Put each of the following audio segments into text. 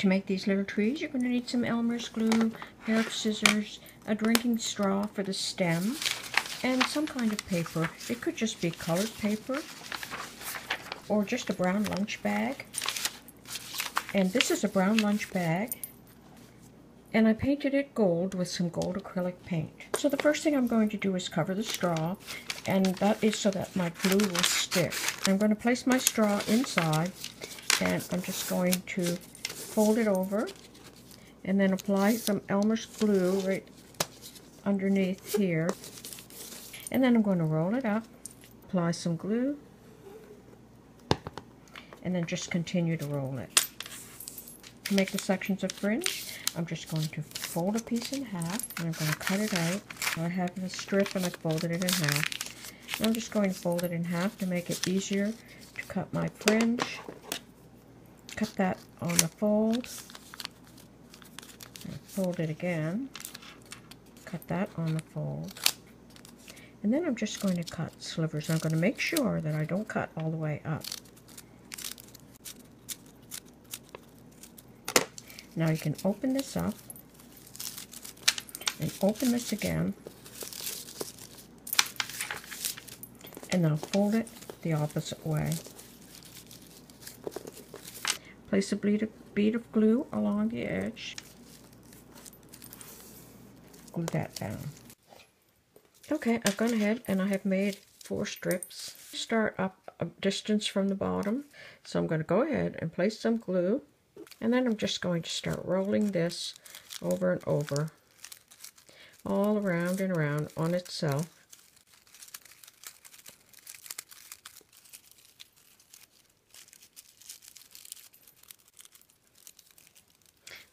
To make these little trees, you're going to need some Elmer's glue, a pair of scissors, a drinking straw for the stem, and some kind of paper. It could just be colored paper or just a brown lunch bag. And this is a brown lunch bag, and I painted it gold with some gold acrylic paint. So the first thing I'm going to do is cover the straw, and that is so that my glue will stick. I'm going to place my straw inside, and I'm just going to fold it over and then apply some Elmer's glue right underneath here. And then I'm going to roll it up, apply some glue, and then just continue to roll it. To make the sections of fringe, I'm just going to fold a piece in half, and I'm going to cut it out. So I have a strip and I folded it in half. And I'm just going to fold it in half to make it easier to cut my fringe. Cut that on the fold. And fold it again. Cut that on the fold. And then I'm just going to cut slivers. I'm going to make sure that I don't cut all the way up. Now you can open this up and open this again, and then fold it the opposite way. Place a bead of glue along the edge. Glue that down. Okay, I've gone ahead and I have made 4 strips. Start up a distance from the bottom, so I'm going to go ahead and place some glue. And then I'm just going to start rolling this over and over, all around and around on itself.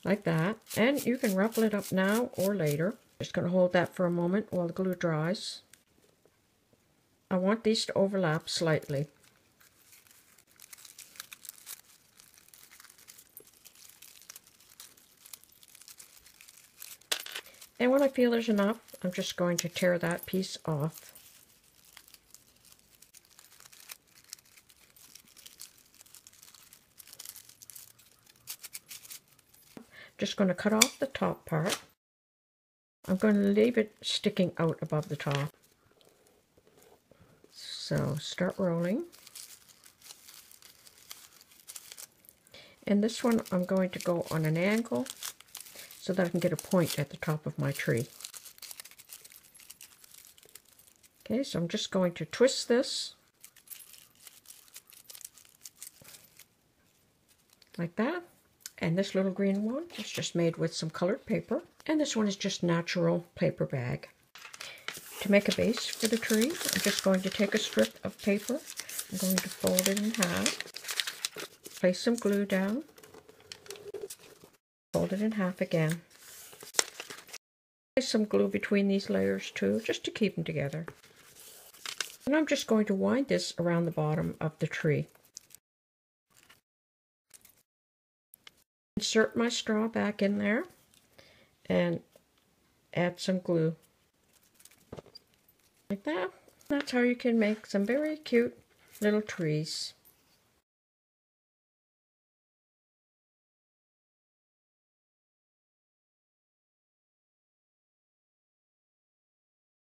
Like that. And you can ruffle it up now or later. Just going to hold that for a moment while the glue dries. I want these to overlap slightly. And when I feel there's enough, I'm just going to tear that piece off. Just going to cut off the top part. I'm going to leave it sticking out above the top. So start rolling. And this one I'm going to go on an angle so that I can get a point at the top of my tree. Okay, so I'm just going to twist this like that. And this little green one is just made with some colored paper. And this one is just natural paper bag. To make a base for the tree, I'm just going to take a strip of paper. I'm going to fold it in half. Place some glue down. Fold it in half again. Place some glue between these layers too, just to keep them together. And I'm just going to wind this around the bottom of the tree. Insert my straw back in there and add some glue. Like that. That's how you can make some very cute little trees.